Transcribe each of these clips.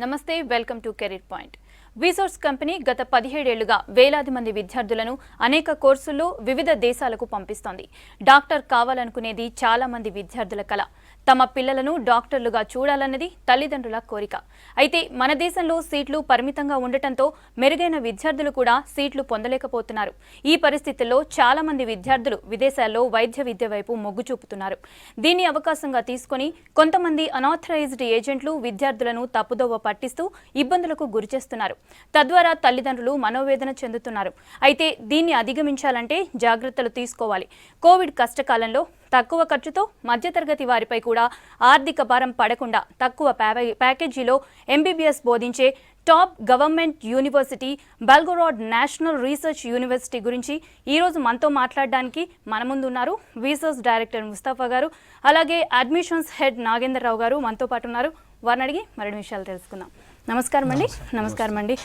నమస్తే welcome to career point. వీసోర్స్ company గత 17 ఏళ్లుగా వేలాది మంది విద్యార్థులను అనేక కోర్సుల్లో వివిధ దేశాలకు పంపిస్తోంది. డాక్టర్ కావాలనుకునేది చాలా మంది విద్యార్థుల కల. తమ పిల్లలను డాక్టర్లుగా చూడాలన్నది తల్లిదండ్రుల కోరిక. అయితే మన దేశంలో సీట్లు పరిమితంగా ఉండటంతో మెరుగైన విద్యార్థులు కూడా సీట్లు పొందలేకపోతున్నారు. ఈ పరిస్థితుల్లో చాలా మంది విద్యార్థులు విదేశాల్లో వైద్య విద్య వైపు మొగ్గు చూపుతున్నారు. దీన్ని అవకాశంగా తీసుకొని కొంతమంది అనాథరైజ్డ్ ఏజెంట్లు విద్యార్థులను తప్పుదోవ పట్టిస్తూ ఇబ్బందులకు గురిచేస్తున్నారు. తద్వారా తల్లిదండ్రులు మనోవేదన చెందుతున్నారు. అయితే దీన్ని అధిగమించాలంటే జాగ్రత్తలు తీసుకోవాలి. కోవిడ్ కష్టకాలంలో తక్కువ ఖర్చుతో మధ్యతరగతి వారిపై కూడా ఆర్థిక భారం పడకుండా తక్కువ ప్యాకేజీలో ఎంబీబీఎస్ బోధించే top government university Belgorod national research university గురించి ఈరోజు మనతో మాట్లాడడానికి మన ముందు ఉన్నారు వీసోర్స్ డైరెక్టర్ ముస్తఫా గారు, అలాగే అడ్మిషన్స్ హెడ్ నాగేంద్రరావు గారు మనతో పాటు ఉన్నారు. వారిని అడిగి మరిన్ని విషయాలు తెలుసుకుందాం. నమస్కారం అండి. నమస్కారం అండి.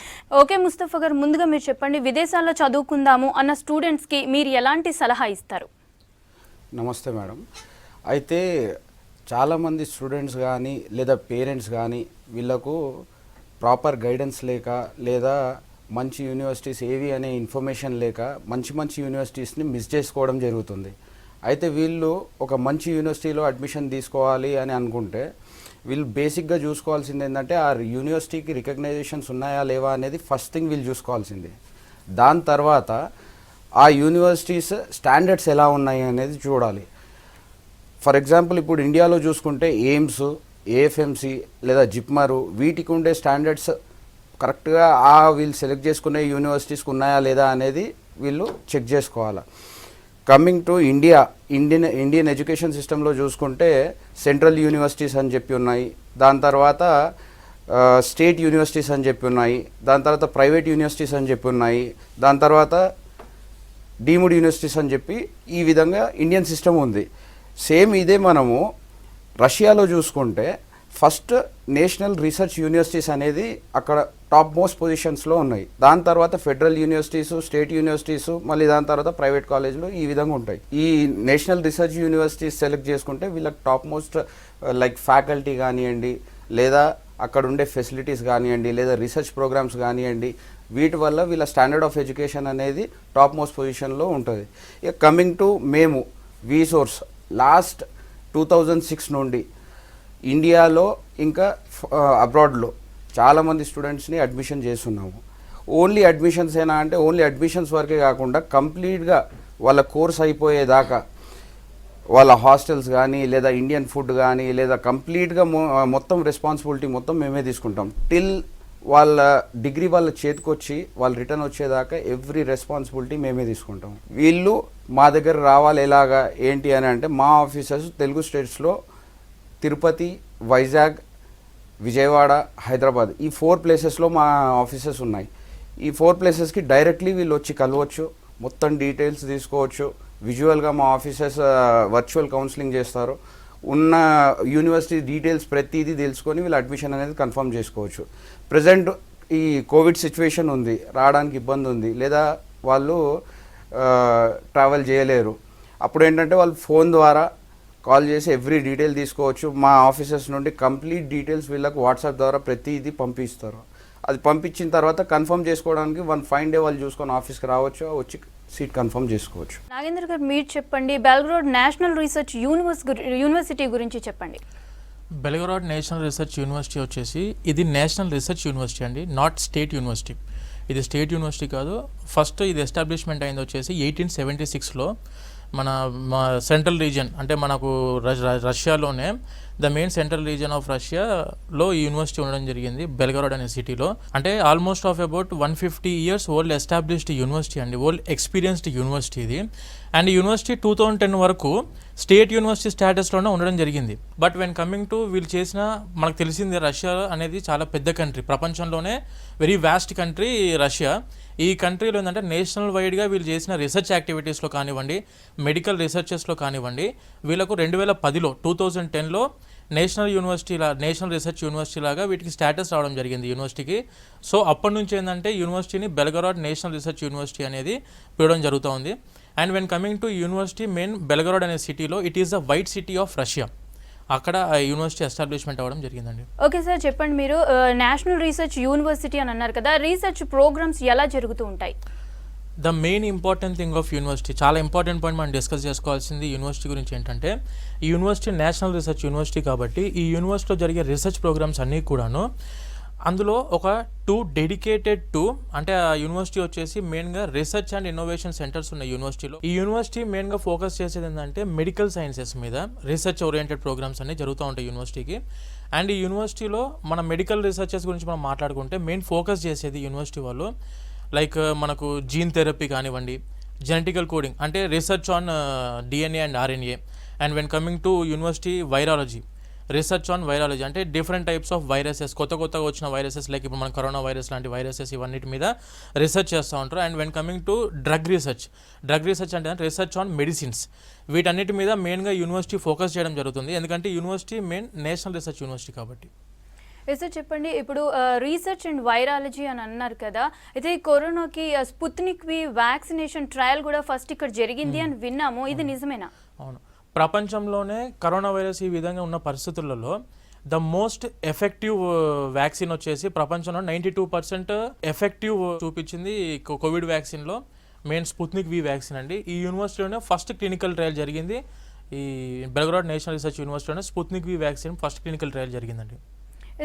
ఓకే ముస్తఫా గారు, ముందుగా మీరు చెప్పండి, విదేశాల్లో చదువుకుందాము అన్న స్టూడెంట్స్కి మీరు ఎలాంటి సలహా ఇస్తారు? నమస్తే మేడం. అయితే చాలామంది స్టూడెంట్స్ కానీ లేదా పేరెంట్స్ కానీ వీళ్ళకు ప్రాపర్ గైడెన్స్ లేక లేదా మంచి యూనివర్సిటీస్ ఏవి అనే ఇన్ఫర్మేషన్ లేక మంచి యూనివర్సిటీస్ని మిస్ చేసుకోవడం జరుగుతుంది. అయితే వీళ్ళు ఒక మంచి యూనివర్సిటీలో అడ్మిషన్ తీసుకోవాలి అని అనుకుంటే వీళ్ళు బేసిక్గా చూసుకోవాల్సింది ఏంటంటే ఆ యూనివర్సిటీకి రికగ్నైజేషన్స్ ఉన్నాయా లేవా అనేది ఫస్ట్ థింగ్ వీళ్ళు చూసుకోవాల్సింది. దాని తర్వాత ఆ యూనివర్సిటీస్ స్టాండర్డ్స్ ఎలా ఉన్నాయి అనేది చూడాలి. ఫర్ ఎగ్జాంపుల్ ఇప్పుడు ఇండియాలో చూసుకుంటే ఎయిమ్స్, ఏఎఫ్ఎంసి లేదా జిప్మరు వీటికి ఉండే స్టాండర్డ్స్ కరెక్ట్గా వీళ్ళు సెలెక్ట్ చేసుకునే యూనివర్సిటీస్కి ఉన్నాయా లేదా అనేది వీళ్ళు చెక్ చేసుకోవాలి. కమింగ్ టు ఇండియన్ ఎడ్యుకేషన్ సిస్టంలో చూసుకుంటే సెంట్రల్ యూనివర్సిటీస్ అని చెప్పి ఉన్నాయి, దాని తర్వాత స్టేట్ యూనివర్సిటీస్ అని చెప్పి ఉన్నాయి, దాని తర్వాత ప్రైవేట్ యూనివర్సిటీస్ అని చెప్పి ఉన్నాయి, దాని తర్వాత డీమ్డ్ యూనివర్సిటీస్ అని చెప్పి ఈ విధంగా ఇండియన్ సిస్టమ్ ఉంది. సేమ్ ఇదే మనము రష్యాలో చూసుకుంటే ఫస్ట్ నేషనల్ రీసెర్చ్ యూనివర్సిటీస్ అనేది అక్కడ టాప్ మోస్ట్ పొజిషన్స్లో ఉన్నాయి. దాని తర్వాత ఫెడరల్ యూనివర్సిటీసు, స్టేట్ యూనివర్సిటీసు, మళ్ళీ దాని తర్వాత ప్రైవేట్ కాలేజీలు ఈ విధంగా ఉంటాయి. ఈ నేషనల్ రీసెర్చ్ యూనివర్సిటీస్ సెలెక్ట్ చేసుకుంటే వీళ్ళకి టాప్ మోస్ట్ లైక్ ఫ్యాకల్టీ కానివ్వండి, లేదా అక్కడ ఉండే ఫెసిలిటీస్ కానివ్వండి, లేదా రీసెర్చ్ ప్రోగ్రామ్స్ కానివ్వండి, వీటి వల్ల వీళ్ళ స్టాండర్డ్ ఆఫ్ ఎడ్యుకేషన్ అనేది టాప్ మోస్ట్ పొజిషన్లో ఉంటుంది. ఇక కమింగ్ టు మేము వీసోర్స్ లాస్ట్ 2006 నుండి ఇండియాలో ఇంకా అబ్రాడ్లో చాలామంది స్టూడెంట్స్ని అడ్మిషన్ చేస్తున్నాము. ఓన్లీ అడ్మిషన్స్ ఏనా అంటే ఓన్లీ అడ్మిషన్స్ వరకే కాకుండా కంప్లీట్గా వాళ్ళ కోర్స్ అయిపోయేదాకా వాళ్ళ హాస్టల్స్ కానీ లేదా ఇండియన్ ఫుడ్ కానీ లేదా కంప్లీట్గా మొత్తం రెస్పాన్సిబిలిటీ మొత్తం మేమే తీసుకుంటాం. టిల్ వాళ్ళ డిగ్రీ వాళ్ళ చేతికొచ్చి వాళ్ళు రిటర్న్ వచ్చేదాకా ఎవ్రీ రెస్పాన్సిబిలిటీ మేమే తీసుకుంటాం. వీళ్ళు మా దగ్గర రావాలి ఎలాగా ఏంటి అని అంటే మా ఆఫీసర్స్ తెలుగు స్టేట్స్లో తిరుపతి, వైజాగ్, విజయవాడ, హైదరాబాద్ ఈ 4 ప్లేసెస్లో మా ఆఫీసెస్ ఉన్నాయి. ఈ 4 ప్లేసెస్కి డైరెక్ట్లీ వీళ్ళు వచ్చి కలవచ్చు, మొత్తం డీటెయిల్స్ తీసుకోవచ్చు. విజువల్గా మా ఆఫీసర్స్ వర్చువల్ కౌన్సిలింగ్ చేస్తారు. ఉన్న యూనివర్సిటీ డీటెయిల్స్ ప్రతిదీ తెలుసుకొని వీళ్ళు అడ్మిషన్ అనేది కన్ఫర్మ్ చేసుకోవచ్చు. ప్రజెంట్ ఈ కోవిడ్ సిచ్యువేషన్ ఉంది, రావడానికి ఇబ్బంది ఉంది, లేదా వాళ్ళు ట్రావెల్ చేయలేరు. అప్పుడు ఏంటంటే వాళ్ళు ఫోన్ ద్వారా కాల్ చేసి ఎవ్రీ డీటెయిల్ తీసుకోవచ్చు. మా ఆఫీసర్స్ నుండి కంప్లీట్ డీటెయిల్స్ వీళ్ళకు వాట్సాప్ ద్వారా ప్రతిదీ పంపిస్తారు. అది పంపించిన తర్వాత కన్ఫర్మ్ చేసుకోవడానికి 1 ఫైన్ డే వాళ్ళు చూసుకొని ఆఫీస్కి రావచ్చు, వచ్చి సీట్ కన్ఫర్మ్ చేసుకోవచ్చు. నాగేంద్ర గారు మీరు చెప్పండి, బెల్గోరాడ్ నేషనల్ రీసెర్చ్ యూనివర్సిటీ గురించి చెప్పండి. బెల్గోరాడ్ నేషనల్ రీసెర్చ్ యూనివర్సిటీ వచ్చేసి ఇది నేషనల్ రీసెర్చ్ యూనివర్సిటీ అండి, నాట్ స్టేట్ యూనివర్సిటీ. ఇది స్టేట్ యూనివర్సిటీ కాదు. ఫస్ట్ ఇది ఎస్టాబ్లిష్మెంట్ అయింది వచ్చేసి 1876లో మన సెంట్రల్ రీజియన్ అంటే మనకు రష్యాలోనే the main central region of రష్యాలో ఈ యూనివర్సిటీ ఉండడం జరిగింది, బెల్గోరాడ్ అనే సిటీలో. అంటే almost of about 150 years old established university అండి, ఓల్డ్ ఎక్స్పీరియన్స్డ్ యూనివర్సిటీ ఇది. అండ్ యూనివర్సిటీ 2010 వరకు స్టేట్ యూనివర్సిటీ స్టేటస్లోనే ఉండడం జరిగింది. బట్ వెన్ కమింగ్ టు వీళ్ళు చేసిన, మనకు తెలిసింది రష్యా అనేది చాలా పెద్ద కంట్రీ, ప్రపంచంలోనే వెరీ వాస్ట్ కంట్రీ రష్యా. ఈ కంట్రీలో ఏంటంటే నేషనల్ వైడ్గా వీళ్ళు చేసిన రీసెర్చ్ యాక్టివిటీస్లో కానివ్వండి, మెడికల్ రీసెర్చెస్లో కానివ్వండి, వీళ్ళకు 2010లో 2010లో నేషనల్ రీసెర్చ్ యూనివర్సిటీ లాగా వీటికి స్టేటస్ రావడం జరిగింది యూనివర్సిటీకి. సో అప్పటి నుంచి ఏంటంటే యూనివర్సిటీని బెల్గోరాడ్ నేషనల్ రీసెర్చ్ యూనివర్సిటీ అనేది పిలవడం జరుగుతూ ఉంది. And when coming to university main Belgorod అనే సిటీలో it is the white city of Russia. అక్కడ ఆ యూనివర్సిటీ ఎస్టాబ్లిష్మెంట్ అవ్వడం జరిగిందండి. ఓకే సార్, చెప్పండి, మీరు నేషనల్ రీసెర్చ్ యూనివర్సిటీ అని అన్నారు కదా, రీసెర్చ్ ప్రోగ్రామ్స్ ఎలా జరుగుతూ ఉంటాయి? The main important thing of university, చాలా ఇంపార్టెంట్ పాయింట్ మనం డిస్కస్ చేసుకోవాల్సింది యూనివర్సిటీ గురించి ఏంటంటే, ఈ యూనివర్సిటీ నేషనల్ రీసెర్చ్ యూనివర్సిటీ కాబట్టి ఈ యూనివర్సిటీలో జరిగే రీసెర్చ్ ప్రోగ్రామ్స్ అన్నీ కూడాను అందులో ఒక 2 డెడికేటెడ్ టు, అంటే ఆ యూనివర్సిటీ వచ్చేసి మెయిన్గా రీసెర్చ్ అండ్ ఇన్నోవేషన్ సెంటర్స్ ఉన్నాయి యూనివర్సిటీలో. ఈ యూనివర్సిటీ మెయిన్గా ఫోకస్ చేసేది ఏంటంటే మెడికల్ సైన్సెస్ మీద రీసెర్చ్ ఓరియంటెడ్ ప్రోగ్రామ్స్ అన్ని జరుగుతూ ఉంటాయి యూనివర్సిటీకి. అండ్ ఈ యూనివర్సిటీలో మన మెడికల్ రీసెర్చెస్ గురించి మనం మాట్లాడుకుంటే మెయిన్ ఫోకస్ చేసేది యూనివర్సిటీ వాళ్ళు లైక్ మనకు జీన్ థెరపీ కానివ్వండి, జెనెటికల్ కోడింగ్ అంటే research on DNA and RNA. And when coming to university virology, research on virology అంటే డిఫరెంట్ టైప్స్ ఆఫ్ వైరసెస్, కొత్తగా వచ్చిన వైరసెస్ లైక్ ఇప్పుడు మన కరోనా వైరస్ లాంటి వైరసెస్ ఇవన్నిటి మీద రీసెర్చ్ చేస్తూ ఉంటారు. And when coming to drug research అంటే రీసెర్చ్ ఆన్ మెడిసిన్స్, వీటన్నిటి మీద మెయిన్గా యూనివర్సిటీ ఫోకస్ చేయడం జరుగుతుంది. ఎందుకంటే university main national research university కాబట్టి. సార్ చెప్పండి, ఇప్పుడు రీసెర్చ్ అండ్ వైరాలజీ అని అన్నారు కదా, అయితే ఈ కరోనాకి స్పుత్నిక్ వి వ్యాక్సినేషన్ ట్రయల్ కూడా ఫస్ట్ ఇక్కడ జరిగింది అని విన్నాము, ఇది నిజమేనా? అవును, ప్రపంచంలోనే కరోనా వైరస్ ఈ విధంగా ఉన్న పరిస్థితులలో ద మోస్ట్ ఎఫెక్టివ్ వ్యాక్సిన్ వచ్చేసి ప్రపంచంలో 92% ఎఫెక్టివ్ చూపించింది కోవిడ్ వ్యాక్సిన్లో మెయిన్ స్పుత్నిక్ వి వ్యాక్సిన్ అండి. ఈ యూనివర్సిటీలోనే ఫస్ట్ క్లినికల్ ట్రయల్ జరిగింది, ఈ బెల్గ్రాడ్ నేషనల్ రీసెర్చ్ యూనివర్సిటీలోనే Sputnik V vaccine first clinical trial జరిగిందండి.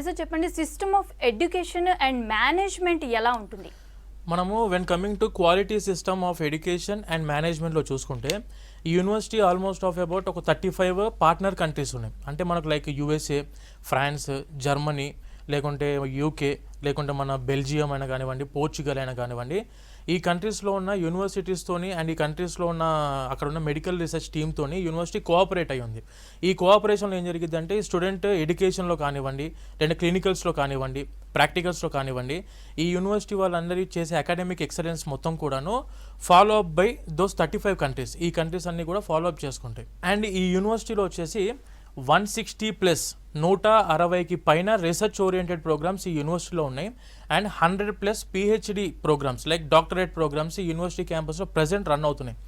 సార్ చెప్పండి, system of education and management ఎలా ఉంటుంది? మనము when coming to quality system of education and మేనేజ్మెంట్లో చూసుకుంటే ఈ యూనివర్సిటీ ఆల్మోస్ట్ ఆఫ్ అబౌట్ ఒక 35 పార్ట్నర్ కంట్రీస్ ఉన్నాయి. అంటే మనకు లైక్ యూఎస్ఏ, ఫ్రాన్స్, జర్మనీ, లేకుంటే యూకే, లేకుంటే మన బెల్జియం అయినా కానివ్వండి, పోర్చుగల్ అయినా కానివ్వండి, ఈ కంట్రీస్లో ఉన్న యూనివర్సిటీస్తోని అండ్ ఈ కంట్రీస్లో ఉన్న అక్కడ ఉన్న మెడికల్ రీసెర్చ్ టీమ్తోని యూనివర్సిటీ కోఆపరేట్ అయ్యి ఉంది. ఈ కోఆపరేషన్లో ఏం జరిగింది అంటే స్టూడెంట్ ఎడ్యుకేషన్లో కానివ్వండి, లేదా క్లినికల్స్లో కానివ్వండి, ప్రాక్టికల్స్లో కానివ్వండి, ఈ యూనివర్సిటీ వాళ్ళందరూ చేసే అకాడమిక్ ఎక్సలెన్స్ మొత్తం కూడాను follow up by those 35 countries. ఈ కంట్రీస్ అన్నీ కూడా ఫాలో అప్ చేసుకుంటాయి. అండ్ ఈ యూనివర్సిటీలో వచ్చేసి 160+ 160కి పైన రీసెర్చ్ ఓరియంటెడ్ ప్రోగ్రామ్స్ ఈ యూనివర్సిటీలో ఉన్నాయి. And 100+ PhD programmes like doctorate programmes ఈ యూనివర్సిటీ క్యాంపస్లో ప్రజెంట్ రన్ అవుతున్నాయి.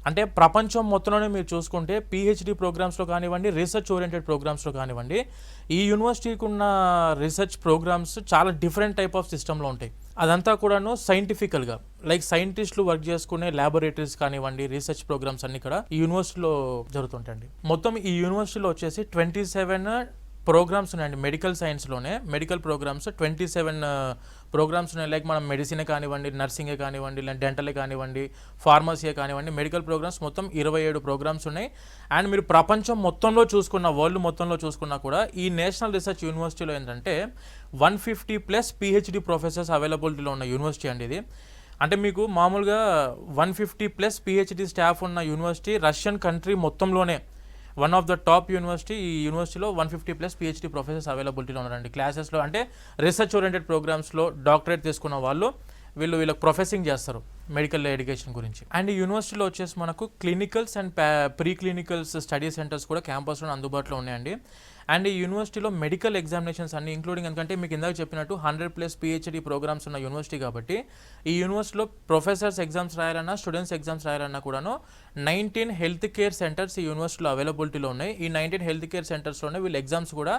అంటే ప్రపంచం మొత్తంలోనే మీరు చూసుకుంటే పిహెచ్డి ప్రోగ్రామ్స్లో కానివ్వండి, రీసెర్చ్ ఓరియంటెడ్ ప్రోగ్రామ్స్లో కానివ్వండి, ఈ యూనివర్సిటీకి ఉన్న రీసెర్చ్ ప్రోగ్రామ్స్ చాలా డిఫరెంట్ టైప్ ఆఫ్ సిస్టంలో ఉంటాయి. అదంతా కూడాను సైంటిఫికల్గా లైక్ సైంటిస్టులు వర్క్ చేసుకునే ల్యాబొరేటరీస్ కానివ్వండి, రీసెర్చ్ ప్రోగ్రామ్స్ అన్ని కూడా ఈ యూనివర్సిటీలో జరుగుతుంటాయండి. మొత్తం ఈ యూనివర్సిటీలో వచ్చేసి 27 ప్రోగ్రామ్స్ ఉన్నాయండి. మెడికల్ సైన్స్లోనే మెడికల్ ప్రోగ్రామ్స్ 27 ప్రోగ్రామ్స్ ఉన్నాయి. లైక్ మనం మెడిసినే కానివ్వండి, నర్సింగే కానివ్వండి, లేదా డెంటలే కానివ్వండి, ఫార్మసీయే కానివ్వండి, మెడికల్ ప్రోగ్రామ్స్ మొత్తం 27 ప్రోగ్రామ్స్ ఉన్నాయి. అండ్ మీరు ప్రపంచం మొత్తంలో చూసుకున్న, వరల్డ్ మొత్తంలో చూసుకున్నా కూడా ఈ నేషనల్ రీసెర్చ్ యూనివర్సిటీలో ఏంటంటే 150+ పిహెచ్డి ప్రొఫెసర్స్ అవైలబిలిటీలో ఉన్న యూనివర్సిటీ అండి ఇది. అంటే మీకు మామూలుగా 150+ పిహెచ్డి స్టాఫ్ ఉన్న యూనివర్సిటీ రష్యన్ కంట్రీ మొత్తంలోనే one of the top university. ఈ యూనివర్సిటీలో 150+ పిహెచ్డి ప్రొఫెసర్స్ అవైలబిలిటీలో ఉన్నారండి. క్లాసెస్లో అంటే రీసెర్చ్ ఓరియంటెడ్ ప్రోగ్రామ్స్లో డాక్టరేట్ తీసుకున్న వాళ్ళు వీళ్ళకి ప్రొఫెసింగ్ చేస్తారు మెడికల్ ఎడ్యుకేషన్ గురించి. అండ్ ఈ యూనివర్సిటీలో వచ్చేసి మనకు clinicals and pre clinicals study centres కూడా క్యాంపస్లో అందుబాటులో ఉన్నాయండి. అండ్ ఈ యూనివర్సిటీలో మెడికల్ ఎగ్జామినేషన్స్ అన్ని ఇంక్లూడింగ్, ఎందుకంటే మీకు ఇందాక చెప్పినట్టు 100+ పిహెచ్డి ప్రోగ్రామ్స్ ఉన్న యూనివర్సిటీ కాబట్టి ఈ యూనివర్సిటీలో ప్రొఫెసర్స్ ఎగ్జామ్స్ రాయాలన్నా, స్టూడెంట్స్ ఎగ్జామ్స్ రాయాలన్నా కూడాను 19 హెల్త్ కేర్ సెంటర్స్ ఈ యూనివర్సిటీలో అవైలబిలిటీలో ఉన్నాయి. ఈ 19 హెల్త్ కేర్ సెంటర్స్లోనే వీళ్ళు ఎగ్జామ్స్ కూడా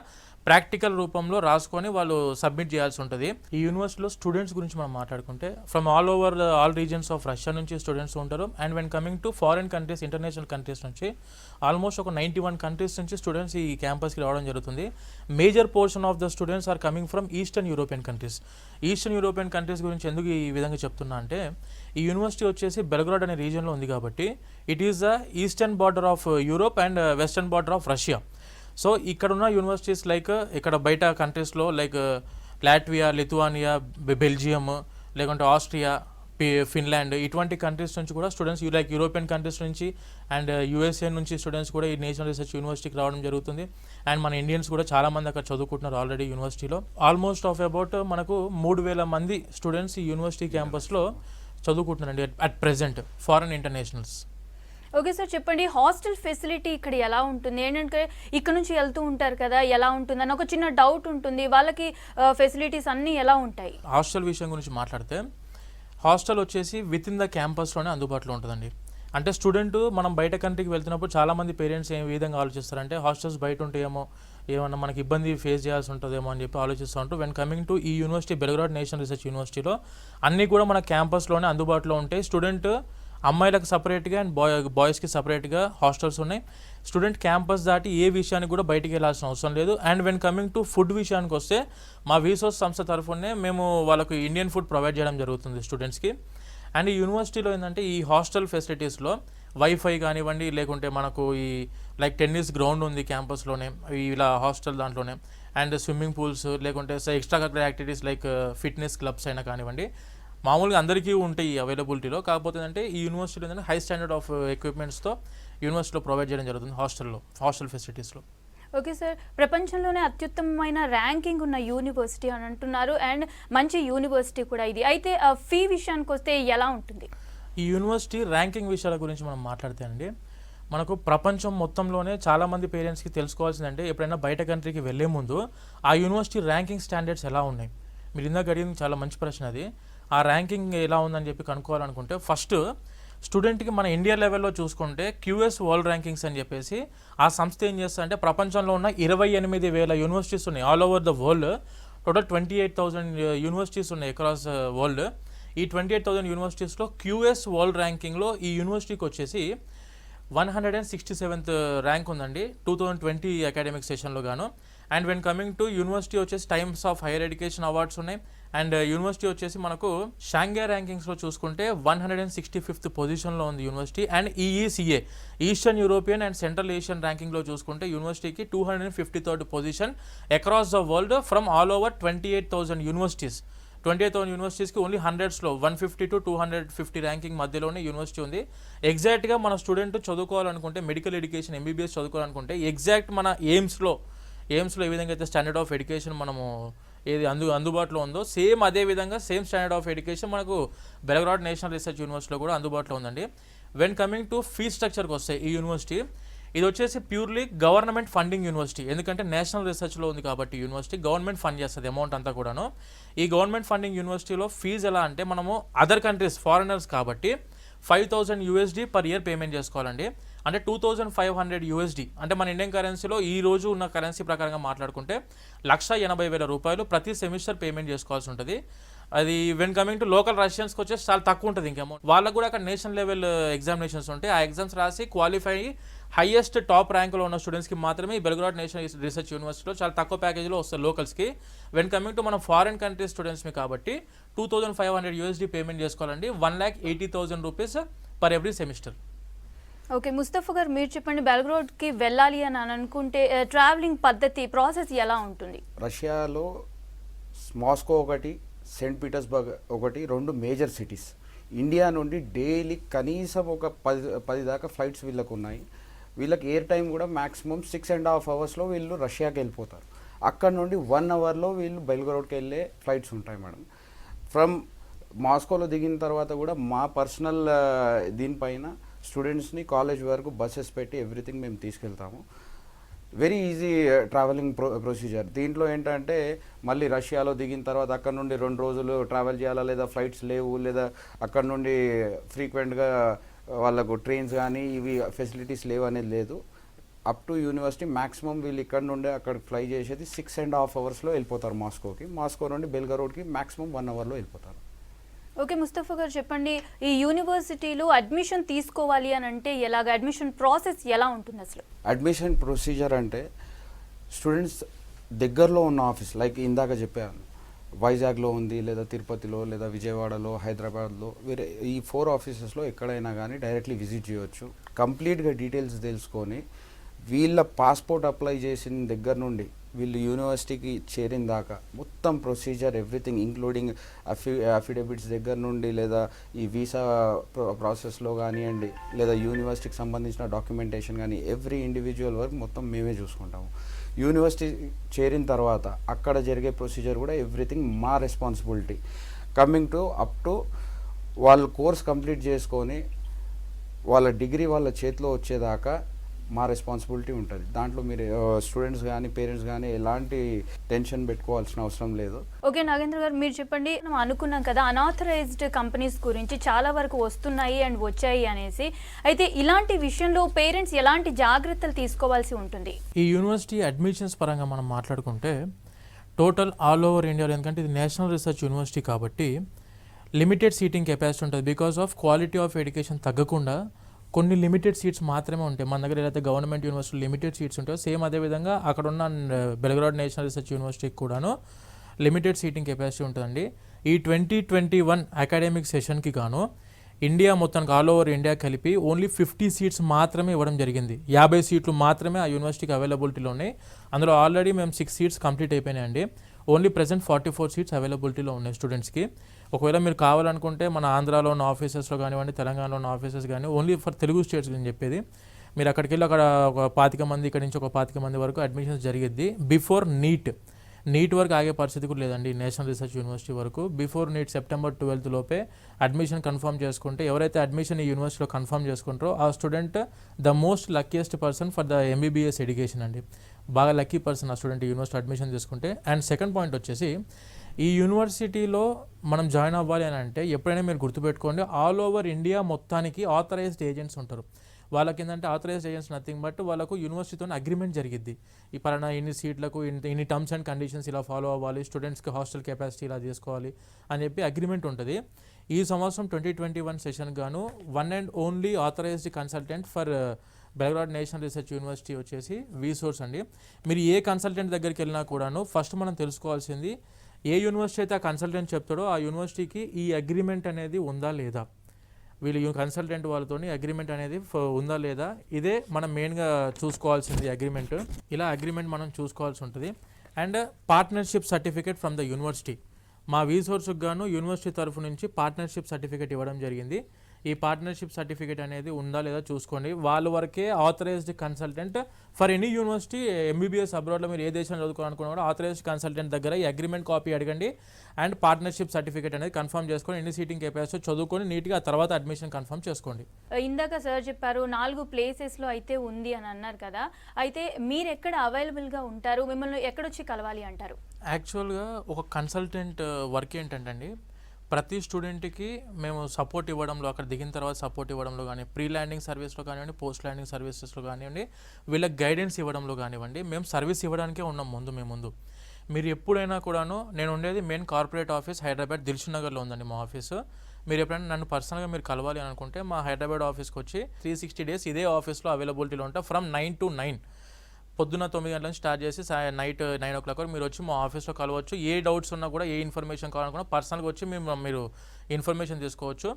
ప్రాక్టికల్ రూపంలో రాసుకొని వాళ్ళు సబ్మిట్ చేయాల్సి ఉంటుంది. ఈ యూనివర్సిటీలో స్టూడెంట్స్ గురించి మనం మాట్లాడుకుంటే from all over all regions of Russia నుంచి స్టూడెంట్స్ ఉంటారు. And when coming to foreign countries, international countries నుంచి ఆల్మోస్ట్ ఒక 91 కంట్రీస్ నుంచి స్టూడెంట్స్ ఈ క్యాంపస్కి రావడం జరుగుతుంది. Major portion of the students are coming from eastern European countries. Eastern European countries గురించి ఎందుకు ఈ విధంగా చెప్తున్నా అంటే ఈ యూనివర్సిటీ వచ్చేసి బెల్గ్రాడ్ అనే రీజియన్లో ఉంది కాబట్టి it is the eastern border of Europe and western border of Russia. So ఇక్కడ ఉన్న యూనివర్సిటీస్ లైక్ ఇక్కడ బయట కంట్రీస్లో లైక్ లాట్వియా, లిథువానియా, బెల్జియం, లేకుంటే ఆస్ట్రియా, ఫిన్లాండ్, ఇటువంటి కంట్రీస్ నుంచి కూడా స్టూడెంట్స్ లైక్ యూరోపియన్ కంట్రీస్ నుంచి అండ్ యూఎస్ఏ నుంచి స్టూడెంట్స్ కూడా ఈ నేషనల్ రీసెర్చ్ యూనివర్సిటీకి రావడం జరుగుతుంది. అండ్ మన ఇండియన్స్ కూడా చాలామంది అక్కడ చదువుకుంటున్నారు ఆల్రెడీ యూనివర్సిటీలో. ఆల్మోస్ట్ ఆఫ్ అబౌట్ మనకు 3000 మంది స్టూడెంట్స్ ఈ యూనివర్సిటీ క్యాంపస్లో చదువుకుంటున్నారండి at present, foreign internationals. Okay sir, చెప్పండి, హాస్టల్ ఫెసిలిటీ ఇక్కడ ఎలా ఉంటుంది? ఏంటంటే ఇక్కడ నుంచి వెళ్తూ ఉంటారు కదా, ఎలా ఉంటుంది అని ఒక చిన్న డౌట్ ఉంటుంది. వాళ్ళకి ఫెసిలిటీస్ అన్నీ ఎలా ఉంటాయి? హాస్టల్ విషయం గురించి మాట్లాడితే హాస్టల్ వచ్చేసి విత్ ఇన్ ద క్యాంపస్లోనే అందుబాటులో ఉంటుందండి. అంటే స్టూడెంట్ మనం బయట కంట్రీకి వెళ్తున్నప్పుడు చాలామంది పేరెంట్స్ ఏ విధంగా ఆలోచిస్తారంటే హాస్టల్స్ బయట ఉంటాయేమో, ఏమన్నా మనకి ఇబ్బంది ఫేస్ చేయాల్సి ఉంటుందేమో అని చెప్పి ఆలోచిస్తూ ఉంటారు. వెన్ కమింగ్ టు ఈ యూనివర్సిటీ బెల్గ్రాడ్ నేషనల్ రీసెర్చ్ యూనివర్సిటీలో అన్నీ కూడా మన క్యాంపస్లోనే అందుబాటులో ఉంటాయి. స్టూడెంట్ అమ్మాయిలకు సపరేట్గా అండ్ బాయ్స్కి సపరేట్గా హాస్టల్స్ ఉన్నాయి. స్టూడెంట్ క్యాంపస్ దాటి ఏ విషయానికి కూడా బయటికి వెళ్ళాల్సిన అవసరం లేదు. And when coming to food విషయానికి వస్తే మా వీసోస్ సంస్థ తరఫునే మేము వాళ్ళకు ఇండియన్ ఫుడ్ ప్రొవైడ్ చేయడం జరుగుతుంది స్టూడెంట్స్కి. అండ్ ఈ యూనివర్సిటీలో ఏంటంటే ఈ హాస్టల్ ఫెసిలిటీస్లో వైఫై కానివ్వండి, లేకుంటే మనకు ఈ లైక్ టెన్నిస్ గ్రౌండ్ ఉంది క్యాంపస్లోనే ఇలా హాస్టల్ దాంట్లోనే, అండ్ స్విమ్మింగ్ పూల్స్, లేకుంటే extra curricular activities like fitness clubs అయినా కానివ్వండి, మామూలుగా అందరికీ ఉంటాయి అవైలబిలిటీలో. కాకపోతే ఏంటంటే ఈ యూనివర్సిటీలో ఏంటంటే హై స్టాండర్డ్ ఆఫ్ ఎక్విప్మెంట్స్తో యూనివర్సిటీలో ప్రొవైడ్ చేయడం జరుగుతుంది హాస్టల్ ఫెసిలిటీస్లో. ఓకే సార్, ప్రపంచంలోనే అత్యుత్తమమైన ర్యాంకింగ్ ఉన్న యూనివర్సిటీ అని అంటున్నారు, అండ్ మంచి యూనివర్సిటీ కూడా ఇది. అయితే ఫీ విషయానికి వస్తే ఎలా ఉంటుంది? ఈ యూనివర్సిటీ ర్యాంకింగ్ విషయాల గురించి మనం మాట్లాడితే అండి, మనకు ప్రపంచం మొత్తంలోనే చాలామంది పేరెంట్స్కి తెలుసుకోవాల్సిందంటే ఎప్పుడైనా బయట కంట్రీకి వెళ్ళే ముందు ఆ యూనివర్సిటీ ర్యాంకింగ్ స్టాండర్డ్స్ ఎలా ఉన్నాయి. మీరు ఇందాక అడిగింది చాలా మంచి ప్రశ్న అది. ఆ ర్యాంకింగ్ ఎలా ఉందని చెప్పి కనుక్కోవాలనుకుంటే ఫస్ట్ స్టూడెంట్కి మన ఇండియా లెవెల్లో చూసుకుంటే QS వరల్డ్ ర్యాంకింగ్స్ అని చెప్పేసి ఆ సంస్థ ఏం చేస్తా అంటే ప్రపంచంలో ఉన్న 28,000 యూనివర్సిటీస్ ఉన్నాయి all over the world. Total 28,000 universities ఉన్నాయి అక్రాస్ వరల్డ్. ఈ 28,000 యూనివర్సిటీస్లో QS వరల్డ్ ర్యాంకింగ్లో ఈ యూనివర్సిటీకి వచ్చేసి 167th ర్యాంక్ ఉందండి 2020 అకాడమిక్ సెషన్లో గాను. And when coming to university వచ్చేసి Times of Higher Education awards ఉన్నాయి. అండ్ యూనివర్సిటీ వచ్చేసి మనకు షాంఘై ర్యాంకింగ్స్లో చూసుకుంటే 165th పొజిషన్లో ఉంది university. And EECA Eastern European and Central Asian ర్యాంకింగ్లో చూసుకుంటే యూనివర్సిటీకి 253rd position across the world from all over 28,000 universities. 28,000 యూనివర్సిటీస్కి ఓన్లీ 100స్లో 150 to 250 ర్యాంకింగ్ మధ్యలోనే యూనివర్సిటీ ఉంది. ఎగ్జాక్ట్గా మన స్టూడెంట్ చదువుకోవాలనుకుంటే మెడికల్ ఎడ్యుకేషన్ MBBS చదువుకోవాలనుకుంటే ఎగ్జాక్ట్ మన ఎయిమ్స్లో ఏ విధంగా అయితే స్టాండర్డ్ ఆఫ్ ఎడ్యుకేషన్ మనము ఏది అందుబాటులో ఉందో సేమ్ అదే విధంగా సేమ్ స్టాండర్డ్ ఆఫ్ ఎడ్యుకేషన్ మనకు బెల్గ్రాడ్ నేషనల్ రీసెర్చ్ యూనివర్సిటీలో కూడా అందుబాటులో ఉందండి. వెన్ కమింగ్ టు ఫీ స్ట్రక్చర్కి వస్తే ఈ యూనివర్సిటీ ఇది వచ్చేసి ప్యూర్లీ గవర్నమెంట్ ఫండింగ్ యూనివర్సిటీ. ఎందుకంటే నేషనల్ రీసెర్చ్లో ఉంది కాబట్టి యూనివర్సిటీ గవర్నమెంట్ ఫండ్ చేస్తుంది అమౌంట్ అంతా కూడాను. ఈ గవర్నమెంట్ ఫండింగ్ యూనివర్సిటీలో ఫీజు ఎలా అంటే మనము అదర్ కంట్రీస్ ఫారినర్స్ కాబట్టి $5,000 USD పర్ ఇయర్ పేమెంట్ చేసుకోవాలండి. అంటే $2,500 USD అంటే మన ఇండియన్ కరెన్సీలో ఈ రోజు ఉన్న కరెన్సీ ప్రకారంగా మాట్లాడుకుంటే 1,80,000 రూపాయలు ప్రతి సెమిస్టర్ పేమెంట్ చేసుకోవాల్సి ఉంటుంది. అది వెన్ కమింగ్ టు లోకల్ రష్యన్స్కి వచ్చేసి చాలా తక్కువ ఉంటుంది ఇంకా అమౌంట్. వాళ్ళకు కూడా అక్కడ నేషనల్ లెవెల్ ఎగ్జామినేషన్స్ ఉంటాయి. ఆ ఎగ్జామ్స్ రాసి క్వాలిఫై హైయెస్ట్ టాప్ ర్యాంకులో ఉన్న స్టూడెంట్స్కి మాత్రమే ఈ బెల్గ్రాడ్ నేషనల్ రీసెర్చ్ యూనివర్సిటీలో చాలా తక్కువ ప్యాకేజీలో వస్తుంది లోకల్స్కి. వెన్ కమింగ్ టు మనం ఫారిన్ కంట్రీస్ స్టూడెంట్స్మి కాబట్టి $2,500 USD పేమెంట్ చేసుకోవాలండి. 1,80,000 rupees per every semester. Okay Mustafa గారు, మీరు చెప్పండి, బెల్గ్రాడ్కి వెళ్ళాలి అని అనుకుంటే ట్రావెలింగ్ పద్ధతి ప్రాసెస్ ఎలా ఉంటుంది? రష్యాలో మాస్కో ఒకటి, సెయింట్ పీటర్స్బర్గ్ ఒకటి, 2 మేజర్ సిటీస్. ఇండియా నుండి డైలీ కనీసం ఒక 10 దాకా ఫ్లైట్స్ వీళ్ళకు ఉన్నాయి. వీళ్ళకి ఎయిర్ టైం కూడా మ్యాక్సిమం 6.5 అవర్స్లో వీళ్ళు రష్యాకి వెళ్ళిపోతారు. అక్కడ నుండి 1 అవర్లో వీళ్ళు బెల్గ్రాడ్కి వెళ్ళే ఫ్లైట్స్ ఉంటాయి మేడం. ఫ్రమ్ మాస్కోలో దిగిన తర్వాత కూడా మా పర్సనల్ దీనిపైన స్టూడెంట్స్ని కాలేజ్ వరకు బస్సెస్ పెట్టి ఎవ్రీథింగ్ మేము తీసుకెళ్తాము. Very easy travelling procedure. దీంట్లో ఏంటంటే మళ్ళీ రష్యాలో దిగిన తర్వాత అక్కడ నుండి 2 రోజులు ట్రావెల్ చేయాలా, లేదా ఫ్లైట్స్ లేవు, లేదా అక్కడ నుండి ఫ్రీక్వెంట్గా వాళ్ళకు ట్రైన్స్ కానీ ఇవి ఫెసిలిటీస్ లేవు అనేది లేదు. అప్ టు యూనివర్సిటీ మ్యాక్సిమం వీళ్ళు ఇక్కడ నుండి అక్కడికి ఫ్లై చేసేది 6.5 అవర్స్లో వెళ్ళిపోతారు మాస్కోకి. మాస్కో నుండి బెల్గ్రాడ్కి మ్యాక్సిమం 1 అవర్లో వెళ్ళిపోతారు. ఓకే ముస్తఫా గారు, చెప్పండి, ఈ యూనివర్సిటీలో అడ్మిషన్ తీసుకోవాలి అని అంటే ఎలాగ, అడ్మిషన్ ప్రాసెస్ ఎలా ఉంటుంది అసలు? అడ్మిషన్ ప్రొసీజర్ అంటే స్టూడెంట్స్ దగ్గరలో ఉన్న ఆఫీస్, లైక్ ఇందాక చెప్పాను వైజాగ్లో ఉంది, లేదా తిరుపతిలో, లేదా విజయవాడలో, హైదరాబాద్లో, వేరే ఈ 4 ఆఫీసెస్లో ఎక్కడైనా కానీ డైరెక్ట్లీ విజిట్ చేయవచ్చు. కంప్లీట్గా డీటెయిల్స్ తెలుసుకొని వీళ్ళ పాస్పోర్ట్ అప్లై చేసిన దగ్గర నుండి వీళ్ళు యూనివర్సిటీకి చేరిన దాకా మొత్తం ప్రొసీజర్ ఎవ్రీథింగ్ ఇంక్లూడింగ్ అఫిడవిట్స్ దగ్గర నుండి, లేదా ఈ వీసా ప్రాసెస్లో కానివ్వండి, లేదా యూనివర్సిటీకి సంబంధించిన డాక్యుమెంటేషన్ కానీ ఎవ్రీ ఇండివిజువల్ వర్క్ మొత్తం మేమే చూసుకుంటాము. యూనివర్సిటీ చేరిన తర్వాత అక్కడ జరిగే ప్రొసీజర్ కూడా ఎవ్రీథింగ్ మా responsibility. Coming to up to వాళ్ళు కోర్స్ కంప్లీట్ చేసుకొని వాళ్ళ డిగ్రీ వాళ్ళ చేతిలో వచ్చేదాకా మా రెస్పాన్సిబిలిటీ ఉంటుంది. దాంట్లో మీరు స్టూడెంట్స్ కానీ పేరెంట్స్ కానీ ఎలాంటి టెన్షన్ పెట్టుకోవాల్సిన అవసరం లేదు. ఓకే నాగేంద్ర గారు, మీరు చెప్పండి. మనం అనుకున్నాం కదా అనాథరైజ్డ్ కంపెనీస్ గురించి చాలా వరకు వస్తున్నాయి అండ్ వచ్చాయి అనేసి. అయితే ఇలాంటి విషయంలో పేరెంట్స్ ఎలాంటి జాగ్రత్తలు తీసుకోవాల్సి ఉంటుంది? ఈ యూనివర్సిటీ అడ్మిషన్స్ పరంగా మనం మాట్లాడుకుంటే టోటల్ ఆల్ ఓవర్ ఇండియాలో, ఎందుకంటే ఇది నేషనల్ రీసెర్చ్ యూనివర్సిటీ కాబట్టి లిమిటెడ్ సీటింగ్ కెపాసిటీ ఉంటుంది. Because of quality of education తగ్గకుండా కొన్ని లిమిటెడ్ సీట్స్ మాత్రమే ఉంటాయి. మన దగ్గర ఏదైతే గవర్నమెంట్ యూనివర్సిటీ లిమిటెడ్ సీట్స్ ఉంటాయో సేమ్ అదేవిధంగా అక్కడ ఉన్న బెల్గ్రాడ్ నేషనల్ రీసెర్చ్ యూనివర్సిటీకి కూడాను లిమిటెడ్ సీటింగ్ కెపాసిటీ ఉంటుందండి. ఈ 2021 అకాడమిక్ సెషన్కి గాను ఇండియా మొత్తానికి ఆల్ ఓవర్ ఇండియా కలిపి ఓన్లీ 50 సీట్స్ మాత్రమే ఇవ్వడం జరిగింది. 50 సీట్లు మాత్రమే ఆ యూనివర్సిటీకి అవైలబిలిటీలో ఉన్నాయి. అందులో ఆల్రెడీ మేము 6 సీట్స్ కంప్లీట్ అయిపోయినాయండి. ఓన్లీ ప్రెసెంట్ 44 సీట్స్ అవైలబిలిటీలో ఉన్నాయి స్టూడెంట్స్కి. ఒకవేళ మీరు కావాలనుకుంటే మన ఆంధ్రాలో ఉన్న ఆఫీసెస్లో కానివ్వండి, తెలంగాణలో ఉన్న ఆఫీసెస్ కానీ ఓన్లీ ఫర్ తెలుగు స్టేట్స్ అని చెప్పేది. మీరు అక్కడికి వెళ్ళి అక్కడ ఒక 25 మంది, ఇక్కడ నుంచి ఒక 25 మంది వరకు అడ్మిషన్స్ జరిగిద్ది. బిఫోర్ నీట్ వరకు ఆగే పరిస్థితి కూడా లేదండి నేషనల్ రీసెర్చ్ యూనివర్సిటీ వరకు. బిఫోర్ నీట్ సెప్టెంబర్ 12th లోపే అడ్మిషన్ కన్ఫర్మ్ చేసుకుంటే, ఎవరైతే అడ్మిషన్ ఈ యూనివర్సిటీలో కన్ఫర్మ్ చేసుకుంటారో ఆ student the most luckiest person for the MBBS education అండి. బాగా లక్కీ పర్సన్ ఆ స్టూడెంట్ యూనివర్సిటీ అడ్మిషన్ చేసుకుంటే. అండ్ సెకండ్ పాయింట్ వచ్చేసి, ఈ యూనివర్సిటీలో మనం జాయిన్ అవ్వాలి అని అంటే ఎప్పుడైనా మీరు గుర్తుపెట్టుకోండి, ఆల్ ఓవర్ ఇండియా మొత్తానికి ఆథరైజ్డ్ ఏజెంట్స్ ఉంటారు. వాళ్ళకి ఏంటంటే ఆథరైజ్డ్ ఏజెంట్స్ నథింగ్ బట్ వాళ్ళకు యూనివర్సిటీతో అగ్రిమెంట్ జరిగిద్ది. ఈ పలానా ఇన్ని సీట్లకు ఇన్ని టర్మ్స్ అండ్ కండిషన్స్ ఇలా ఫాలో అవ్వాలి, స్టూడెంట్స్కి హాస్టల్ కెపాసిటీ ఇలా చేసుకోవాలి అని చెప్పి అగ్రిమెంట్ ఉంటుంది. ఈ సంవత్సరం 2021 సెషన్ గాను one and only authorized consultant for Belgrade national research university వచ్చేసి వీసోర్స్ అండి. మీరు ఏ కన్సల్టెంట్ దగ్గరికి వెళ్ళినా కూడాను ఫస్ట్ మనం తెలుసుకోవాల్సింది, ఏ యూనివర్సిటీ అయితే ఆ కన్సల్టెంట్ చెప్తాడో ఆ యూనివర్సిటీకి ఈ అగ్రిమెంట్ అనేది ఉందా లేదా, వీళ్ళు కన్సల్టెంట్ వాళ్ళతోని అగ్రిమెంట్ అనేది ఉందా లేదా, ఇదే మనం మెయిన్గా చూసుకోవాల్సింది అగ్రిమెంట్. ఇలా అగ్రిమెంట్ మనం చూసుకోవాల్సి ఉంటుంది. And partnership certificate from the university. మా వీసోర్స్కి గాను యూనివర్సిటీ తరఫు నుంచి పార్ట్నర్షిప్ సర్టిఫికేట్ ఇవ్వడం జరిగింది. ఈ పార్ట్నర్షిప్ సర్టిఫికేట్ అనేది ఉందా లేదా చూసుకోండి. వాళ్ళ వరకే authorized consultant for any university, MBBS అబ్రాడ్లో మీరు ఏ దేశంలో చదువుకోవాలనుకున్నా కూడా ఆథరైజ్డ్ కన్సల్టెంట్ దగ్గర ఈ అగ్రిమెంట్ కాపీ అడగండి. అండ్ పార్ట్నర్షిప్ సర్టిఫికేట్ అనేది కన్ఫర్మ్ చేసుకొని ఎన్ని సీటింగ్ కెపాసిటీ చదువుకొని నీట్గా ఆ తర్వాత అడ్మిషన్ కన్ఫర్మ్ చేసుకోండి. ఇందాక సార్ చెప్పారు 4 ప్లేసెస్లో అయితే ఉంది అని అన్నారు కదా, అయితే మీరు ఎక్కడ అవైలబుల్గా ఉంటారు, మిమ్మల్ని ఎక్కడొచ్చి కలవాలి అంటారు? యాక్చువల్గా ఒక కన్సల్టెంట్ వర్క్ ఏంటంటే అండి, ప్రతి స్టూడెంట్కి మేము సపోర్ట్ ఇవ్వడంలో, అక్కడ దిగిన తర్వాత సపోర్ట్ ఇవ్వడంలో కానీ, ప్రీ ల్యాండింగ్ సర్వీస్లో కానివ్వండి, పోస్ట్ ల్యాండింగ్ సర్వీసెస్లో కానివ్వండి, వీళ్ళకి గైడెన్స్ ఇవ్వడంలో కానివ్వండి, మేము సర్వీస్ ఇవ్వడానికే ఉన్నాం ముందు. మీరు ఎప్పుడైనా కూడాను, నేను ఉండేది main corporate office Hyderabad Dilsukh నగర్లో ఉందండి మా ఆఫీసు. మీరు ఎప్పుడైనా నన్ను పర్సనల్గా మీరు కలవాలి అని అనుకుంటే మా హైదరాబాద్ ఆఫీస్కి వచ్చి 360 days ఇదే ఆఫీస్లో అవైలబిలిటీలో ఉంటాం. ఫ్రమ్ 9 to 9, పొద్దున్న 9 గంటల నుంచి స్టార్ట్ చేసి నైట్ 9 o'clock వరకు మీరు వచ్చి మా ఆఫీస్లో కలవచ్చు. ఏ డౌట్స్ ఉన్నా కూడా, ఏ ఇన్ఫర్మేషన్ కావాలనుకున్నా పర్సనల్గా వచ్చి మీరు ఇన్ఫర్మేషన్ తీసుకోవచ్చు.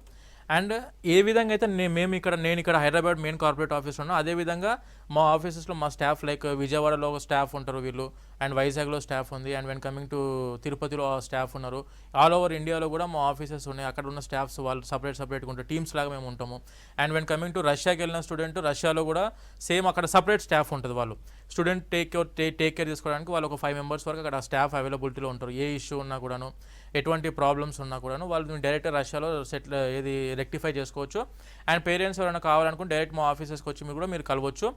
అండ్ ఏ విధంగా అయితే నేను ఇక్కడ హైదరాబాద్ మెయిన్ కార్పొరేట్ ఆఫీస్లో ఉన్నా, అదేవిధంగా మా ఆఫీసెస్లో మా స్టాఫ్ లైక్ విజయవాడలో స్టాఫ్ ఉంటారు వీళ్ళు, అండ్ వైజాగ్లో స్టాఫ్ ఉంది, అండ్ వెన్ కమింగ్ టు తిరుపతిలో స్టాఫ్ ఉన్నారు. ఆల్ ఓవర్ ఇండియాలో కూడా మా ఆఫీసెస్ ఉన్నాయి. అక్కడ ఉన్న స్టాఫ్స్ వాళ్ళు సపరేట్గా ఉంటారు, టీమ్స్ లాగా మేము ఉంటాము. అండ్ వెన్ కమింగ్ టు రష్యాకి వెళ్ళిన స్టూడెంట్, రష్యాలో కూడా సేమ్ అక్కడ సపరేట్ స్టాఫ్ ఉంటుంది. వాళ్ళు స్టూడెంట్ టేక్ కేర్ తీసుకోవడానికి వాళ్ళు ఒక 5 members వరకు అక్కడ స్టాఫ్ అవైలబిలిటీలో ఉంటారు. ఏ ఇష్యూ ఉన్నా కూడాను, ఎటువంటి ప్రాబ్లమ్స్ ఉన్నా కూడాను వాళ్ళు డైరెక్ట్ రష్యాలో రెక్టిఫై చేసుకోవచ్చు. అండ్ పేరెంట్స్ ఎవరైనా కావాలనుకుంటే డైరెక్ట్ మా ఆఫీసెస్కి వచ్చి మీరు కలవచ్చు.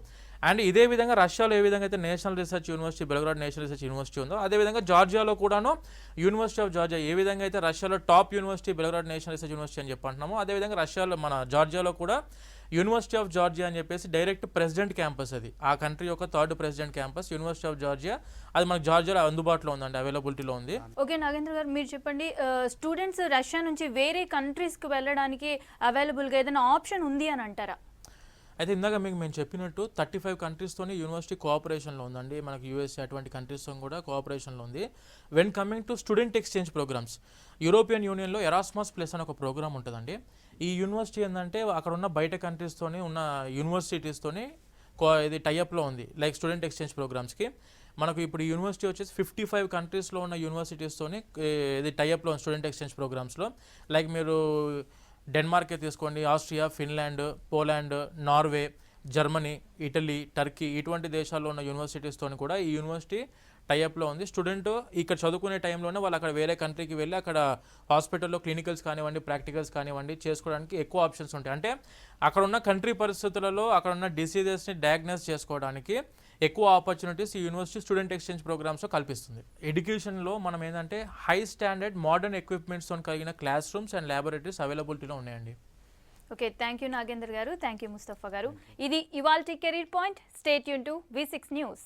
అండ్ ఇదే విధంగా రష్యాలో ఏ విధంగా అయితే national research university, Belgrade national research university ఉందో, అదేవిధంగా జార్జియాలో కూడాను యూనివర్సిటీ ఆఫ్ జార్జియా ఏ విధంగా అయితే రష్యాలో top university Belgrade national research university అని చెప్పంటున్నామో, అదేవిధంగా రష్యాలో మన జార్జియాలో కూడా యూనివర్సిటీ ఆఫ్ జార్జియా అని చెప్పేసి డైరెక్ట్ ప్రెసిడెంట్ క్యాంపస్, అది ఆ కంట్రీ యొక్క 3rd president campus university of Georgia. అది మనకు జార్జియాలో అందుబాటులో ఉందండి, అవైలబిలిటీలో ఉంది. ఓకే నాగేంద్ర గారు, మీరు చెప్పండి, స్టూడెంట్స్ రష్యా నుంచి వేరే కంట్రీస్కి వెళ్ళడానికి అవైలబుల్గా ఏదైనా ఆప్షన్ ఉంది అని అంటారా? అయితే ఇందాక మేము చెప్పినట్టు 35 కంట్రీస్తోని యూనివర్సిటీ కోఆపరేషన్లో ఉందండి. మనకి యూఎస్ఏ అటువంటి కంట్రీస్తో కూడా కోఆపరేషన్లో ఉంది. When coming to student exchange programmes, European యూనియన్లో ఎరాస్మస్ ప్లస్ అని ఒక ప్రోగ్రామ్ ఉంటుందండి. ఈ యూనివర్సిటీ ఏంటంటే అక్కడ ఉన్న బయట కంట్రీస్తోని ఉన్న యూనివర్సిటీస్తోని ఇది టైఅప్లో ఉంది, లైక్ స్టూడెంట్ ఎక్స్చేంజ్ ప్రోగ్రామ్స్కి. మనకు ఇప్పుడు ఈ యూనివర్సిటీ వచ్చేసి 55 కంట్రీస్లో ఉన్న యూనివర్సిటీస్తోని ఇది టైఅప్లో ఉంది స్టూడెంట్ ఎక్స్చేంజ్ ప్రోగ్రామ్స్లో. లైక్ మీరు డెన్మార్కే తీసుకోండి, Austria, Finland, Poland, Norway, Germany, Italy, Turkey, ఇటువంటి దేశాల్లో ఉన్న యూనివర్సిటీస్తో కూడా ఈ యూనివర్సిటీ టైఅప్లో ఉంది. స్టూడెంట్ ఇక్కడ చదువుకునే టైంలోనే వాళ్ళు అక్కడ వేరే కంట్రీకి వెళ్ళి అక్కడ హాస్పిటల్లో క్లినికల్స్ కానివ్వండి, ప్రాక్టికల్స్ కానివ్వండి చేసుకోవడానికి ఎక్కువ ఆప్షన్స్ ఉంటాయి. అంటే అక్కడ ఉన్న కంట్రీ పరిస్థితులలో అక్కడ ఉన్న డిసీజెస్ని డయాగ్నోస్ చేసుకోవడానికి ఎక్కువ ఆపర్చునిటీస్ ఈ యూనివర్సిటీ స్టూడెంట్ ఎక్స్చేంజ్ ప్రోగ్రామ్స్లో కల్పిస్తుంది. ఎడ్యుకేషన్లో మనం ఏంటంటే హై స్టాండర్డ్ మోడర్న్ ఎక్విప్మెంట్స్తో కలిగిన క్లాస్ రూమ్స్ అండ్ ల్యాబొరేటరీస్ అవైలబిలిటీలో ఉన్నాయండి. ఓకే, థ్యాంక్ యూ నాగేందర్ గారు, థ్యాంక్ యూ ముస్తఫా గారు. ఇది ఇవాల్టి career point. Stay tune to V6 news.